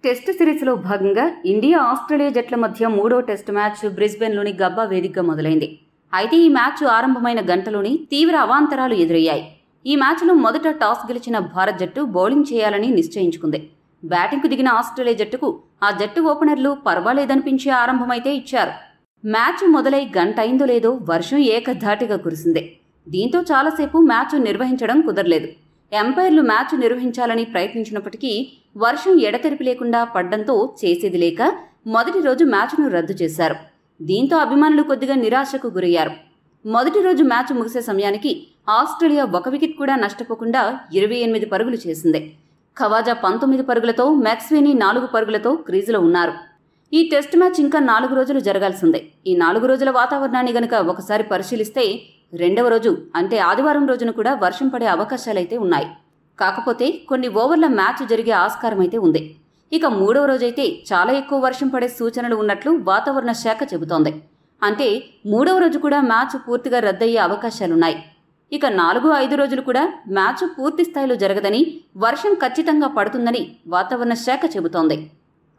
Test సిరీస్లో భాగంగా India Australia జట్ల మధ్య మూడో టెస్ట్ మ్యాచ్ బ్రిస్బెన్లోని గబ్బా వేదికగా మొదలైంది. అయితే ఈ మ్యాచ్ ఆరంభమైన గంటలోనే తీవ్ర అవాంతరాలు ఎదురయ్యాయి. ఈ మ్యాచ్లో మొదట టాస్ గెలిచిన భారత్ జట్టు బౌలింగ్ చేయాలని నిశ్చయించుకుంది. బ్యాటింగ్కు దిగిన ఆస్ట్రేలియా జట్టుకు ఆ జట్టు ఓపెనర్లు పర్వాలేదనిపించే ఆరంభమైతే ఇచ్చారు. మ్యాచ్ మొదలై గంట అయిందో లేదో వర్షం ఏకధాటిగా కురిసింది. దీంతో చాలాసేపు మ్యాచ్ నిర్వహించడం కుదరలేదు. ఎంపైర్లు మ్యాచ్ నిర్వహించాలని ప్రయత్నించినప్పటికీ వర్షం ఎడతెరిపి లేకుండా పడ్డంతో చేసేది లేక మొదటి రోజు మ్యాచ్ను రద్దు చేశారు. దీంతో అభిమానులు కొద్దిగా నిరాశకు గురయ్యారు. మొదటి రోజు మ్యాచ్ ముగిసే సమయానికి ఆస్ట్రేలియా 1 వికెట్ కూడా నష్టపోకుండా 28 పరుగులు చేసింది. ఖవాజా 19 పరుగులతో, మ్యాక్స్వెనీ 4 పరుగులతో క్రీజులో ఉన్నారు. ఈ టెస్ట్ మ్యాచ్ ఇంకా 4 రోజులు జరగాల్సిందే. ఈ 4 రోజుల వాతావరణాన్ని గనక ఒకసారి పరిశీలిస్తే రెండవ రోజు అంటే ఆదివారం రోజున కూడా వర్షం పడే అవకాశాలైతే ఉన్నాయి. కాకపోతే కొన్ని ఓవర్ల మ్యాచ్ జరిగే ఆస్కారమైతే ఉంది. ఇక మూడవ రోజైతే చాలా ఎక్కువ వర్షం పడే సూచనలు ఉన్నట్లు వాతావరణ శాఖ చెబుతోంది. అంటే మూడవ రోజు కూడా మ్యాచ్ పూర్తిగా రద్దయ్యే అవకాశాలున్నాయి. ఇక 4-5 రోజులు కూడా మ్యాచ్ పూర్తి స్థాయిలో జరగదని, వర్షం ఖచ్చితంగా పడుతుందని వాతావరణ శాఖ చెబుతోంది.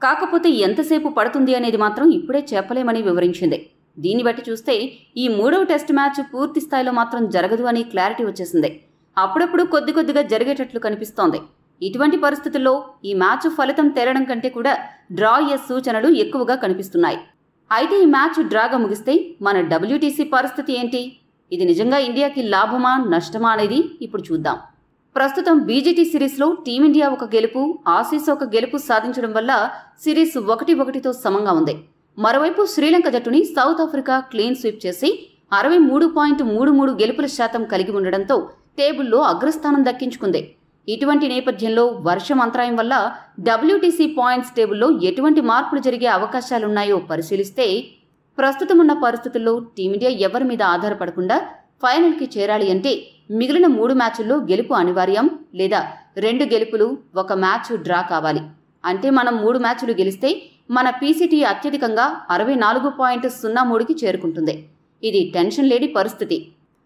కాకపోతే ఎంతసేపు పడుతుంది అనేది మాత్రం ఇప్పుడే చెప్పలేమని వివరించింది. దీన్ని బట్టి చూస్తే ఈ మూడవ టెస్ట్ మ్యాచ్ పూర్తి స్థాయిలో మాత్రం జరగదు అని క్లారిటీ వచ్చేసింది. అప్పుడప్పుడు కొద్దిగా జరిగేటట్లు కనిపిస్తోంది. ఇటువంటి పరిస్థితుల్లో ఈ మ్యాచ్ ఫలితం తేలడం కంటే కూడా డ్రా అయ్యే సూచనలు ఎక్కువగా కనిపిస్తున్నాయి. అయితే ఈ మ్యాచ్ డ్రాగా ముగిస్తే మన WTC పరిస్థితి ఏంటి? ఇది నిజంగా ఇండియాకి లాభమా నష్టమా అనేది ఇప్పుడు చూద్దాం. ప్రస్తుతం BGT సిరీస్లో టీమిండియా ఒక గెలుపు, ఆసీస్ ఒక గెలుపు సాధించడం వల్ల సిరీస్ 1-1తో సమంగా ఉంది. మరోవైపు శ్రీలంక జట్టుని సౌత్ ఆఫ్రికా క్లీన్ స్వీప్ చేసి 63.33 గెలుపుల శాతం కలిగి ఉండడంతో టేబుల్లో అగ్రస్థానం దక్కించుకుంది. ఇటువంటి నేపథ్యంలో వర్షం అంతరాయం వల్ల WTC పాయింట్స్ టేబుల్లో ఎటువంటి మార్పులు జరిగే అవకాశాలున్నాయో పరిశీలిస్తే ప్రస్తుతం ఉన్న పరిస్థితుల్లో టీమిండియా ఎవరి మీద ఆధారపడకుండా ఫైనల్కి చేరాలి అంటే మిగిలిన 3 మ్యాచుల్లో గెలుపు అనివార్యం, లేదా 2 గెలుపులు 1 మ్యాచ్ డ్రా కావాలి. అంటే మనం 3 మ్యాచ్లు గెలిస్తే మన PCT అత్యధికంగా 64.03కి చేరుకుంటుంది. ఇది టెన్షన్ లేని పరిస్థితి.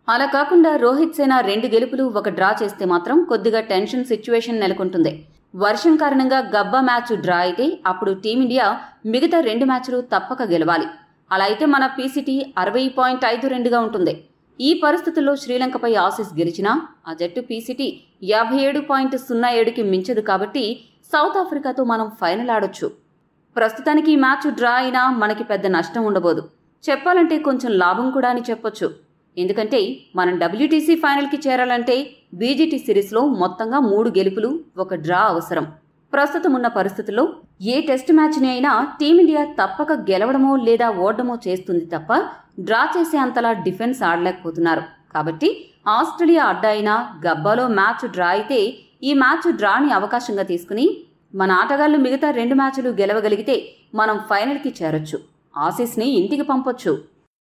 అలా కాకుండా రోహిత్ సేన 2 గెలుపులు 1 డ్రా చేస్తే మాత్రం కొద్దిగా టెన్షన్ సిచ్యువేషన్ నెలకొంటుంది. వర్షం కారణంగా గబ్బా మ్యాచ్ డ్రా అయితే అప్పుడు టీమిండియా మిగతా 2 మ్యాచ్లు తప్పక గెలవాలి. అలా అయితే మన PCT 60.52గా ఉంటుంది. ఈ పరిస్థితుల్లో శ్రీలంకపై ఆసీస్ గెలిచినా ఆ జట్టు PCT 57.07కి మించదు. కాబట్టి సౌత్ ఆఫ్రికాతో మనం ఫైనల్ ఆడొచ్చు. ప్రస్తుతానికి ఈ మ్యాచ్ డ్రా అయినా మనకి పెద్ద నష్టం ఉండబోదు. చెప్పాలంటే కొంచెం లాభం కూడా అని చెప్పొచ్చు. ఎందుకంటే మనం WTC ఫైనల్కి చేరాలంటే BGT సిరీస్లో మొత్తంగా 3 గెలుపులు 1 డ్రా అవసరం. ప్రస్తుతం ఉన్న పరిస్థితుల్లో ఏ టెస్ట్ మ్యాచ్ని అయినా టీమిండియా తప్పక గెలవడమో లేదా ఓడమో చేస్తుంది తప్ప డ్రా చేసే అంతలా డిఫెన్స్ ఆడలేకపోతున్నారు. కాబట్టి ఆస్ట్రేలియా అడ్డా అయినా గబ్బాలో మ్యాచ్ డ్రా అయితే ఈ మ్యాచ్ డ్రాని అవకాశంగా తీసుకుని మన ఆటగాళ్లు మిగతా 2 మ్యాచ్లు గెలవగలిగితే మనం ఫైనల్కి చేరొచ్చు. ఆసీస్ని ఇంటికి పంపొచ్చు.